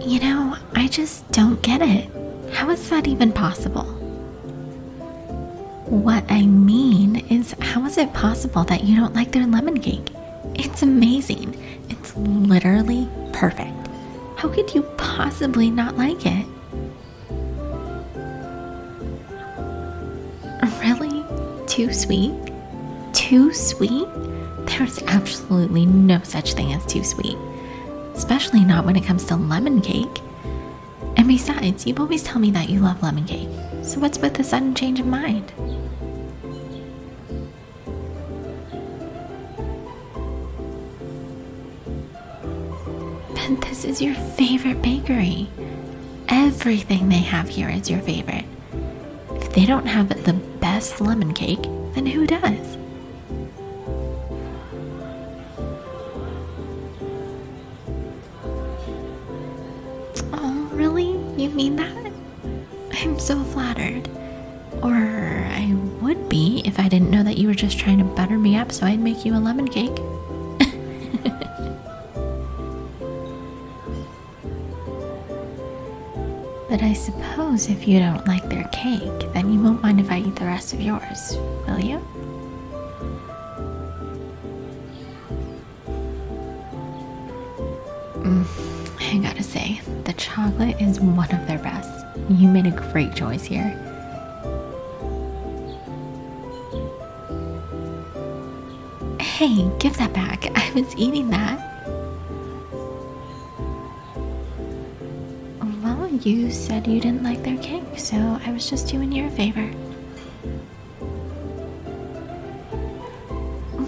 You know, I just don't get it. How is that even possible? What I mean is, how is it possible that you don't like their lemon cake? It's amazing. It's literally perfect. How could you possibly not like it? Really? Too sweet? Too sweet? There's absolutely no such thing as too sweet. Especially not when it comes to lemon cake. And besides, you always tell me that you love lemon cake. So what's with the sudden change of mind? But this is your favorite bakery. Everything they have here is your favorite. If they don't have the best lemon cake, then who does? Oh, really? You mean that? I'm so flattered. Or I would be if I didn't know that you were just trying to butter me up so I'd make you a lemon cake. But I suppose if you don't like their cake, then you won't mind if I eat the rest of yours, will you? I gotta say, the chocolate is one of their best. You made a great choice here. Hey, give that back. I was eating that. Well, you said you didn't like their cake, so I was just doing you a favor.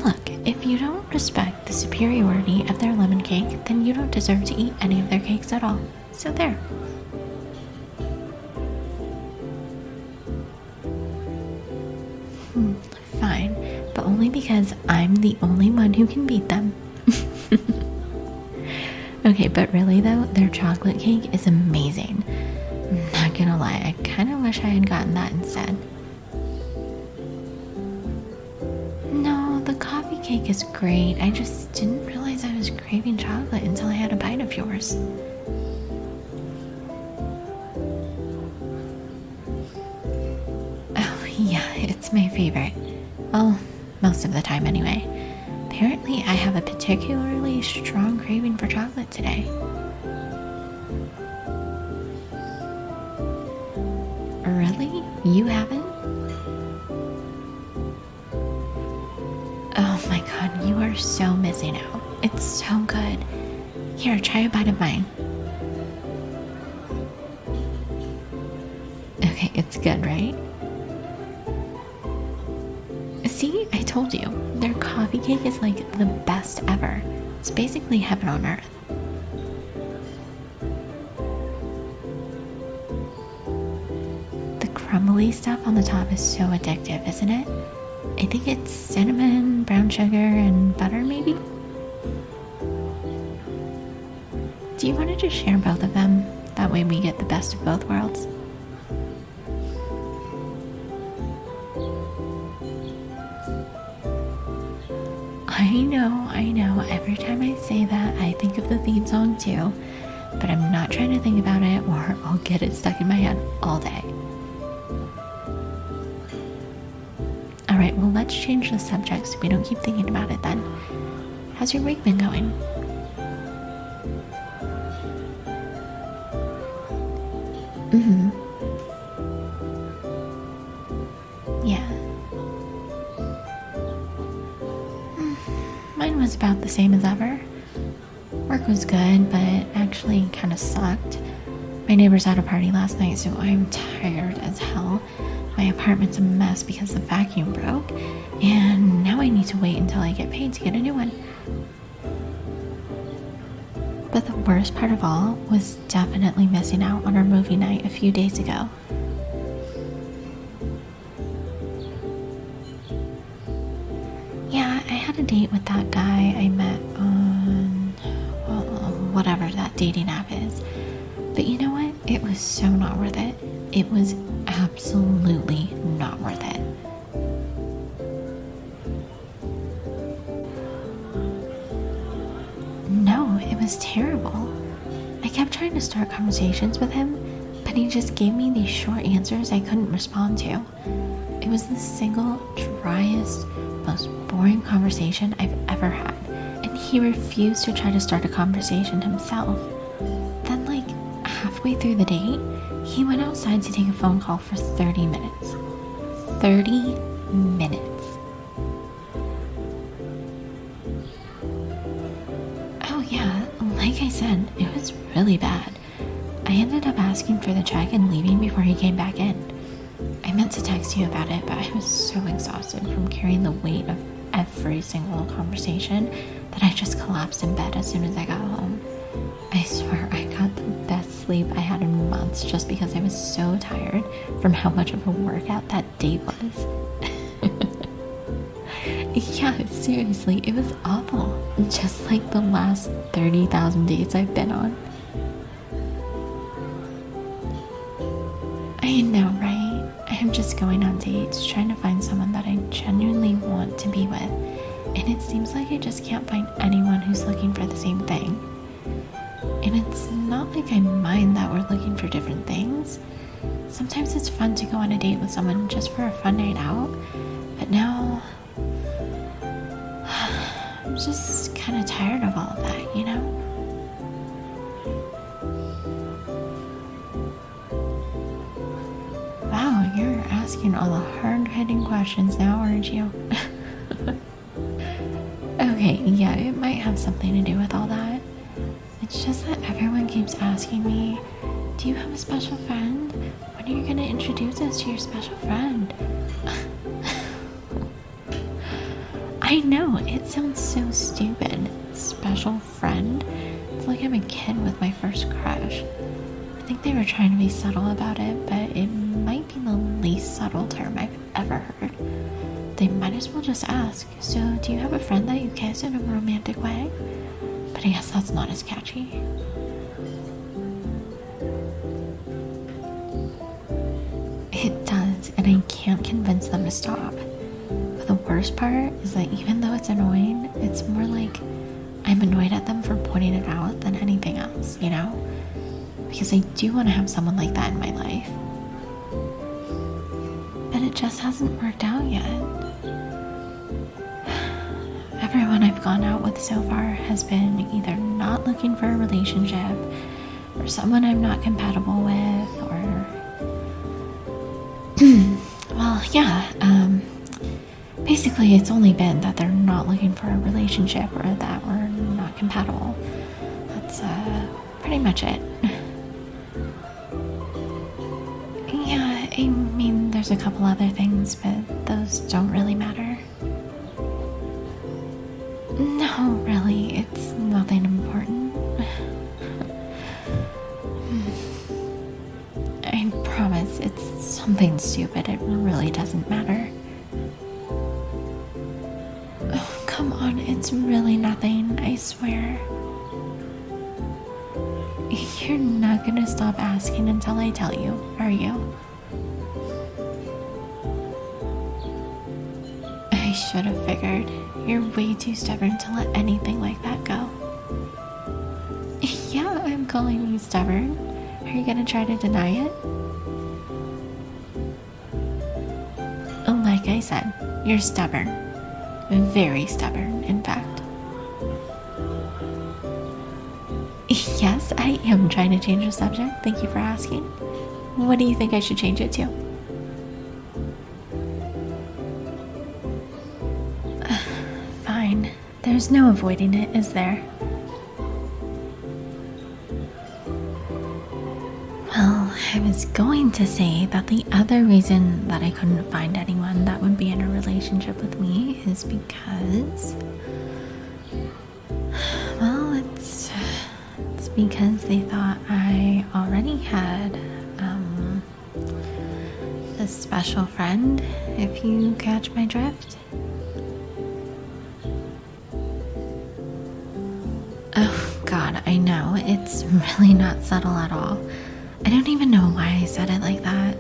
Look, if you don't respect the superiority of their lemon cake, then you don't deserve to eat any of their cakes at all. So there. Fine, but only because I'm the only one who can beat them. Okay, but really though, their chocolate cake is amazing. Not gonna lie, I kind of wish I had gotten that instead. No, the coffee cake is great. I just didn't realize I was craving chocolate until I had a bite of yours. Oh yeah, it's my favorite. Well, most of the time anyway. Apparently, I have a particularly strong craving for chocolate today. Really? You haven't? Oh my god, you are so missing out. It's so good. Here, try a bite of mine. Okay, it's good, right? See, I told you, their coffee cake is like the best ever. It's basically heaven on earth. The crumbly stuff on the top is so addictive, isn't it? I think it's cinnamon, brown sugar, and butter maybe? Do you want to just share both of them? That way we get the best of both worlds. I know, every time I say that, I think of the theme song too, but I'm not trying to think about it or I'll get it stuck in my head all day. Alright, well let's change the subject so we don't keep thinking about it then. How's your week been going? Yeah. Mine was about the same as ever. Work was good, but actually kind of sucked. My neighbors had a party last night, so I'm tired as hell. My apartment's a mess because the vacuum broke, and now I need to wait until I get paid to get a new one. But the worst part of all was definitely missing out on our movie night a few days ago. Yeah, I had a date with that guy I met on, well, whatever that dating app is. But you know what? It was so not worth it. It was absolutely not worth it. No, it was terrible. I kept trying to start conversations with him, but he just gave me these short answers I couldn't respond to. It was the single driest, most boring conversation I've ever had, and he refused to try to start a conversation himself. Then, like, halfway through the date, he went outside to take a phone call for 30 minutes. 30 minutes. Oh yeah, like I said, it was really bad. I ended up asking for the check and leaving before he came back in. I meant to text you about it, but I was so exhausted from carrying the weight of every single conversation that I just collapsed in bed as soon as I got home. I swear I got the best sleep I had in months just because I was so tired from how much of a workout that date was. Yeah, seriously, it was awful. Just like the last 30,000 dates I've been on. I know, right? I'm just going on dates, trying to find someone that I genuinely want to be with. And it seems like I just can't find anyone who's looking for the same thing. And it's not like I mind that we're looking for different things. Sometimes it's fun to go on a date with someone just for a fun night out. But now, I'm just kind of tired of all of that, you know? Wow, you're asking all the hard-hitting questions now, aren't you? Okay, yeah, it might have something to do with all that. It's just that everyone keeps asking me, do you have a special friend? When are you going to introduce us to your special friend? I know, it sounds so stupid. Special friend? It's like I'm a kid with my first crush. I think they were trying to be subtle about it, but it might be the least subtle term I've ever heard. They might as well just ask, so do you have a friend that you kiss in a romantic way? But I guess that's not as catchy. It does, and I can't convince them to stop. But the worst part is that even though it's annoying, it's more like I'm annoyed at them for pointing it out than anything else, you know? Because I do want to have someone like that in my life. But it just hasn't worked out yet. Everyone I've gone out with so far has been either not looking for a relationship, or someone I'm not compatible with, or... well, yeah, basically it's only been that they're not looking for a relationship or that we're not compatible. That's, pretty much it. Yeah, I mean, there's a couple other things, but those don't really matter. No, really, it's nothing important. I promise, it's something stupid. It really doesn't matter. Oh, come on, it's really nothing, I swear. You're not gonna stop asking until I tell you, are you? I should have figured. You're way too stubborn to let anything like that go. Yeah, I'm calling you stubborn. Are you gonna try to deny it? Like I said, you're stubborn. Very stubborn, in fact. Yes, I am trying to change the subject. Thank you for asking. What do you think I should change it to? Fine. There's no avoiding it, is there? Well, I was going to say that the other reason that I couldn't find anyone that would be in a relationship with me is because... well, it's because they thought I already had a special friend, if you catch my drift. Oh god, I know, it's really not subtle at all. I don't even know why I said it like that,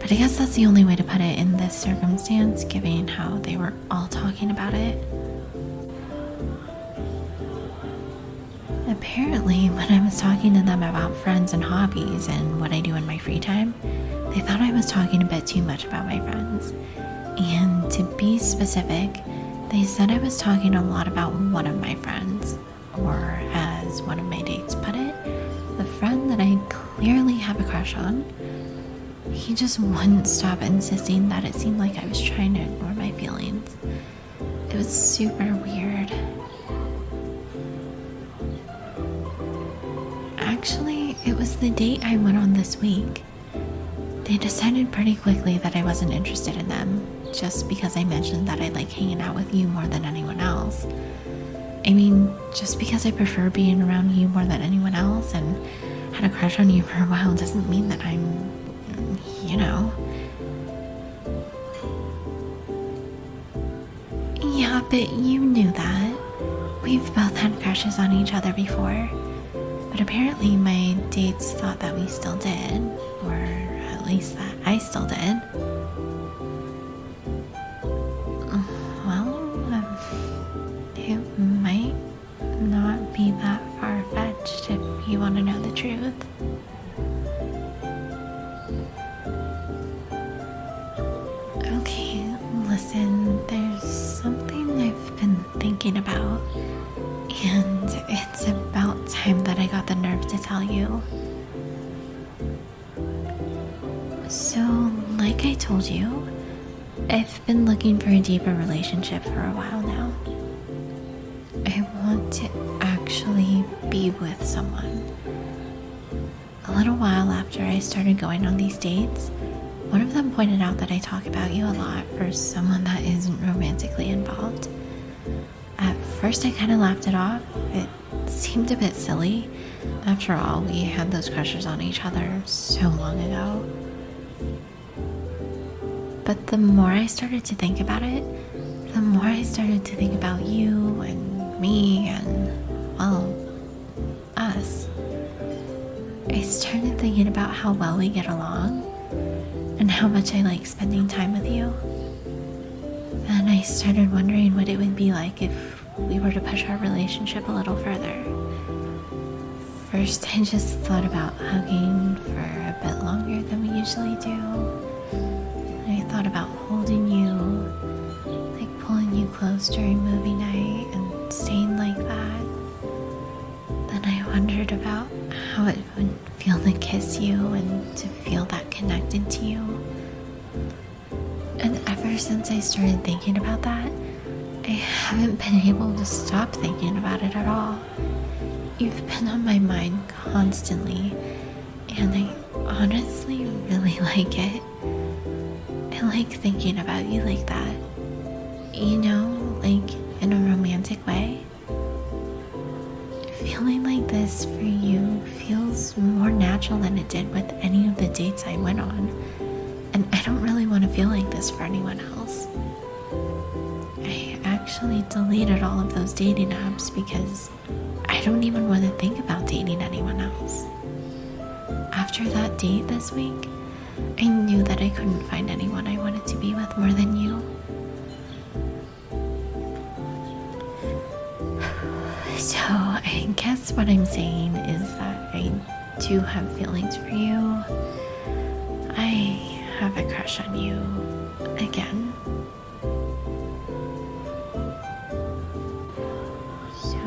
but I guess that's the only way to put it in this circumstance, given how they were all talking about it. Apparently, when I was talking to them about friends and hobbies and what I do in my free time, they thought I was talking a bit too much about my friends. And to be specific, they said I was talking a lot about one of my friends, or as one of my dates put it, the friend that I clearly have a crush on. He just wouldn't stop insisting that it seemed like I was trying to ignore my feelings. It was super weird. Actually, it was the date I went on this week. They decided pretty quickly that I wasn't interested in them, just because I mentioned that I like hanging out with you more than anyone else. I mean, just because I prefer being around you more than anyone else and had a crush on you for a while doesn't mean that I'm, you know. Yeah, but you knew that. We've both had crushes on each other before. But apparently my dates thought that we still did, or at least that I still did. It might not be that far-fetched if you want to know the truth. Okay, listen, there's something I've been thinking about, and it's about time that I got the nerve to tell you. So, like I told you, I've been looking for a deeper relationship for a while now. I want to actually be with someone. A little while after I started going on these dates, one of them pointed out that I talk about you a lot for someone that isn't romantically involved. At first I kind of laughed it off. It seemed a bit silly. After all, we had those crushes on each other so long ago. But the more I started to think about it, the more I started to think about you and me and, well, us. I started thinking about how well we get along and how much I like spending time with you. And I started wondering what it would be like if we were to push our relationship a little further. First, I just thought about hugging for a bit longer than we usually do. I thought about holding you, like pulling you close during movie night and staying like that. Then I wondered about how it would feel to kiss you and to feel that connected to you. And ever since I started thinking about that, I haven't been able to stop thinking about it at all. You've been on my mind constantly, and I honestly really like it. I like thinking about you like that. You know, like in a romantic way. Feeling like this for you feels more natural than it did with any of the dates I went on. And I don't really want to feel like this for anyone else. I actually deleted all of those dating apps because I don't even want to think about dating anyone else. After that date this week, I knew that I couldn't find anyone I wanted to be with more than you. So I guess what I'm saying is that I do have feelings for you. I have a crush on you again. So,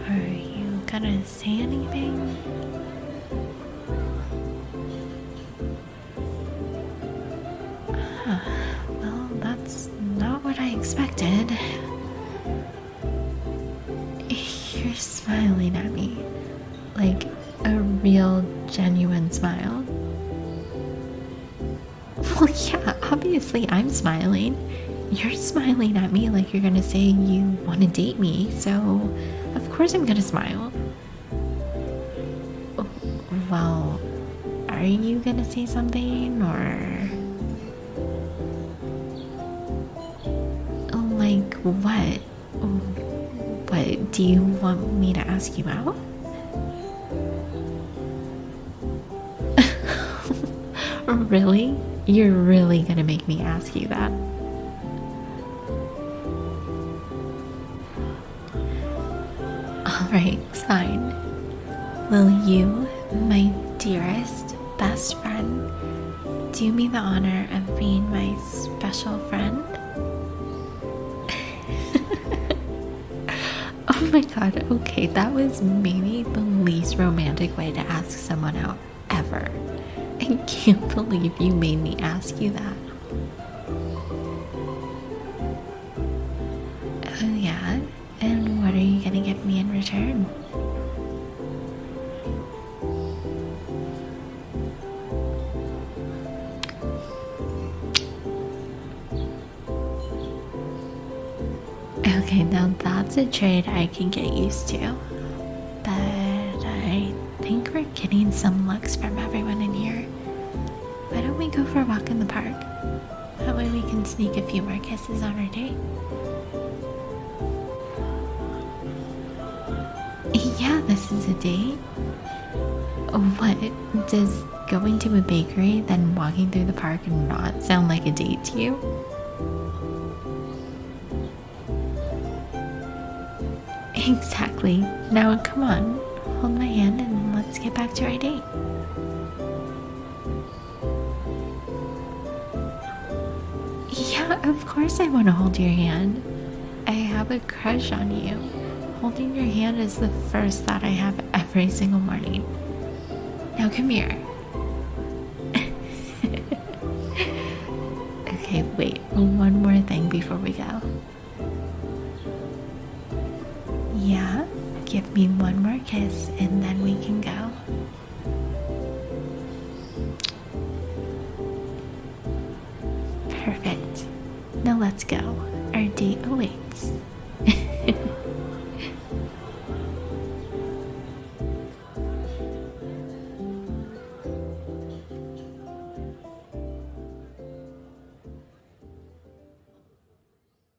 are you gonna say anything? Well, that's not what I expected. You're smiling at me, like a real, genuine smile. Well, yeah, obviously I'm smiling. You're smiling at me like you're gonna say you want to date me, so of course I'm gonna smile. Well, are you gonna say something, or like what? What, do you want me to ask you out? Really? You're really gonna make me ask you that? Alright, fine. Will you, my dearest best friend, do me the honor of being my special friend? Oh my god, okay, that was maybe the least romantic way to ask someone out ever. I can't believe you made me ask you that. Oh yeah? And what are you gonna give me in return? Okay, now that's a trade I can get used to. But I think we're getting some looks from everyone in here. Why don't we go for a walk in the park? That way we can sneak a few more kisses on our date. Yeah, this is a date. What? Does going to a bakery, then walking through the park not sound like a date to you? Exactly. Now come on, hold my hand and let's get back to our date. Yeah, of course I want to hold your hand. I have a crush on you. Holding your hand is the first thought I have every single morning. Now come here. Okay, wait, one more thing before we go. Yeah, give me one more kiss and then we can go.